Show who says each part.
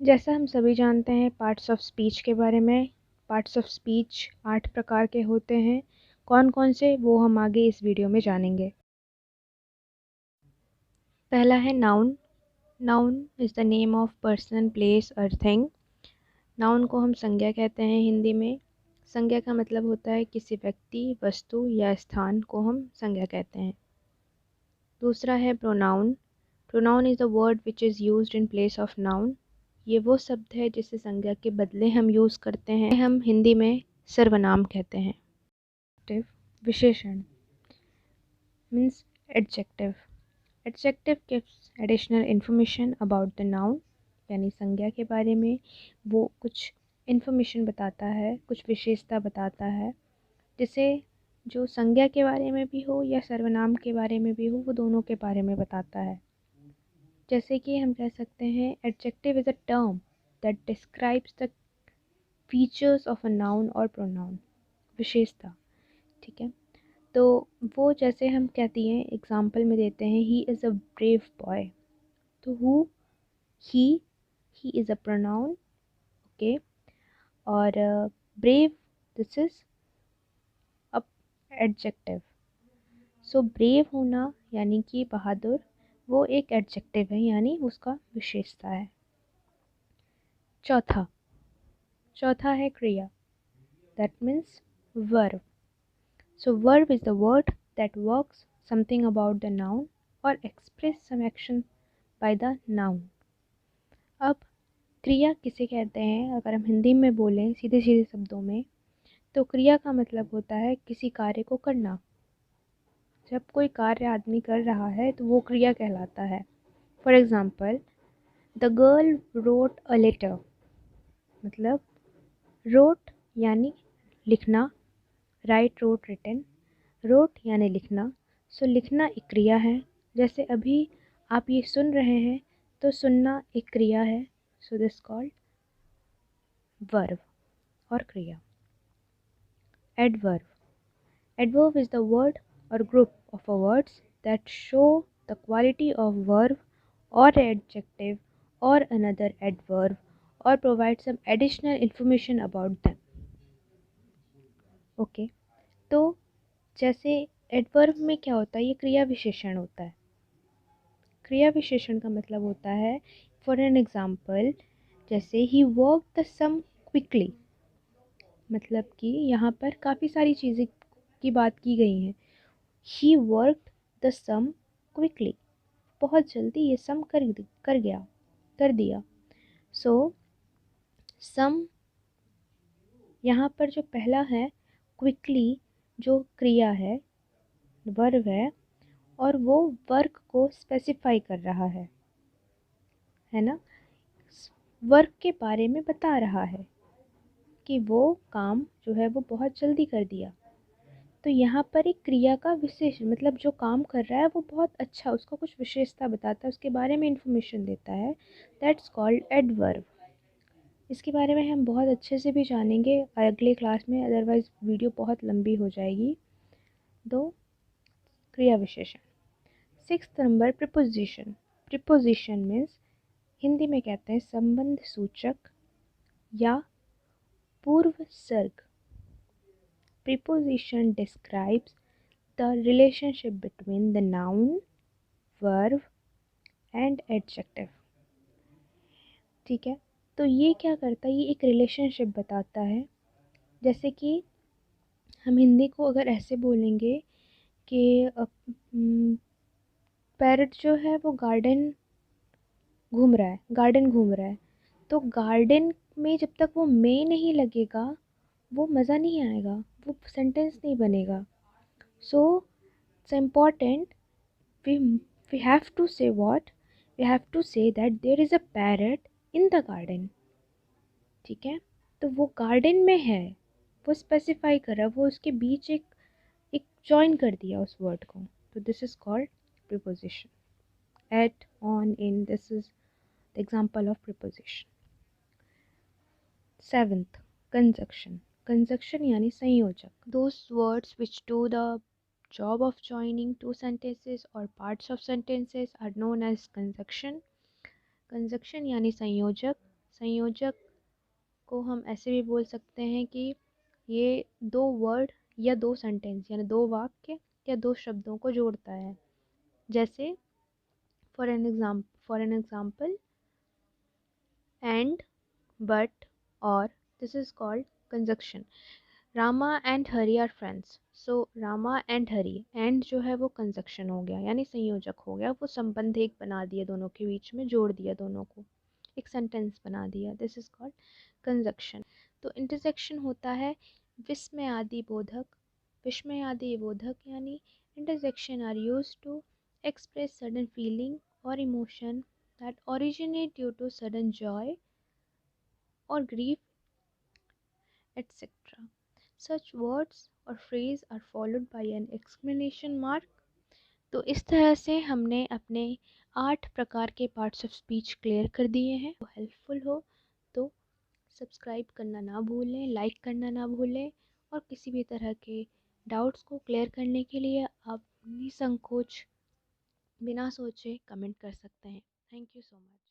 Speaker 1: जैसा हम सभी जानते हैं पार्ट्स ऑफ स्पीच के बारे में। पार्ट्स ऑफ स्पीच 8 प्रकार के होते हैं। कौन कौन से वो हम आगे इस वीडियो में जानेंगे। पहला है noun. Noun is the name of person, place और थिंग। नाउन को हम संज्ञा कहते हैं हिंदी में। संज्ञा का मतलब होता है किसी व्यक्ति, वस्तु या स्थान को हम संज्ञा कहते हैं। दूसरा है pronoun. Pronoun is the word which is used in place of noun. ये वो शब्द है जिसे संज्ञा के बदले हम यूज़ करते हैं। हम हिंदी में सर्वनाम कहते हैं। विशेषण means adjective. Adjective gives additional information about the noun, यानी संज्ञा के बारे में वो कुछ इन्फॉर्मेशन बताता है, कुछ विशेषता बताता है, जिसे जो संज्ञा के बारे में भी हो या सर्वनाम के बारे में भी हो, वो दोनों के बारे में बताता है। जैसे कि हम कह सकते हैं adjective is a term that describes the features of a noun और प्रोनाउन। विशेषता, ठीक है। तो वो जैसे हम कहती हैं, एग्जाम्पल में देते हैं he is a brave boy. तो who, he is a pronoun, okay. और brave, this is a adjective. So brave होना यानी कि बहादुर, वो एक एडजेक्टिव है, यानी उसका विशेषता है। चौथा है क्रिया, that means verb. So verb is the word that works something about the noun or express some action by the noun. अब क्रिया किसे कहते हैं, अगर हम हिंदी में बोलें सीधे सीधे शब्दों में, तो क्रिया का मतलब होता है किसी कार्य को करना। जब कोई कार्य आदमी कर रहा है तो वो क्रिया कहलाता है। For example, the girl wrote a letter. मतलब रोट यानी लिखना, राइट, रोट, रिटन। रोट यानी लिखना। सो लिखना एक क्रिया है। जैसे अभी आप ये सुन रहे हैं, तो सुनना एक क्रिया है। सो दिस कॉल्ड वर्ब और क्रिया। Adverb. Adverb is the word or group of words that show the quality of verb or adjective or another adverb or provide some additional information about them. Okay, तो जैसे adverb में क्या होता है, ये क्रिया विशेषण होता है। क्रिया विशेषण का मतलब होता है, फॉर एन एग्ज़ाम्पल, जैसे ही वर्क द सम क्विकली। मतलब कि यहाँ पर काफ़ी सारी चीज़ें की बात की गई हैं। He worked the sum quickly, बहुत जल्दी ये सम कर दिया। सो सम, यहाँ पर जो पहला है क्विकली, जो क्रिया है, वर्ब है, और वो वर्क को स्पेसिफाई कर रहा है ना, वर्क के बारे में बता रहा है कि वो काम जो है वो बहुत जल्दी कर दिया। तो यहाँ पर एक क्रिया का विशेष, मतलब जो काम कर रहा है वो बहुत अच्छा, उसको कुछ विशेषता बताता है, उसके बारे में इंफॉर्मेशन देता है। That's called adverb. इसके बारे में हम बहुत अच्छे से भी जानेंगे अगले क्लास में, अदरवाइज़ वीडियो बहुत लंबी हो जाएगी। दो क्रिया विशेषण। 6th number, preposition. Preposition means, Hindi में कहते हैं संबंध सूचक या पूर्व सर्ग। Preposition describes the relationship between the noun, verb and adjective। ठीक है, तो ये क्या करता है, ये एक रिलेशनशिप बताता है। जैसे कि हम हिंदी को अगर ऐसे बोलेंगे कि पैरट जो है वो गार्डन घूम रहा है, तो गार्डन में जब तक वो में नहीं लगेगा, वो मज़ा नहीं आएगा, वो सेंटेंस नहीं बनेगा। So it's important, we we have to say what, we have to say that there is a parrot in the garden। ठीक है, तो वो गार्डन में है, वो स्पेसिफाई कर रहा है, वो उसके बीच एक जॉइन कर दिया उस वर्ड को। तो this is called preposition. At, on, in, this is the example of preposition. 7th, conjunction. Conjunction यानी संयोजक। Those words which do the job of joining two sentences or parts of sentences are known as conjunction। Conjunction यानी संयोजक। संयोजक को हम ऐसे भी बोल सकते हैं कि ये दो वर्ड या दो सेंटेंस यानी दो वाक्य या दो शब्दों को जोड़ता है। जैसे for an example and, but, or, this is called conjunction. Rama and Hari are friends, so Rama and Hari, and जो है वो कंजक्शन हो गया यानी संयोजक हो गया, वो संबंध एक बना दिया, दोनों के बीच में जोड़ दिया, दोनों को एक सेंटेंस बना दिया, दिस इज कॉल्ड कंजक्शन। तो इंटरसेक्शन होता है विस्मय आदि बोधक। विस्मय आदि बोधक यानी intersection are used to express sudden feeling or emotion that originate due to sudden joy or grief, etc. Such words or phrase are followed by an exclamation mark. तो इस तरह से हमने अपने 8 प्रकार के पार्ट्स ऑफ स्पीच क्लियर कर दिए हैं। तो हेल्पफुल हो तो सब्सक्राइब करना ना भूलें, लाइक करना ना भूलें, और किसी भी तरह के डाउट्स को क्लियर करने के लिए आप निसंकोच बिना सोचे कमेंट कर सकते हैं। Thank you so much.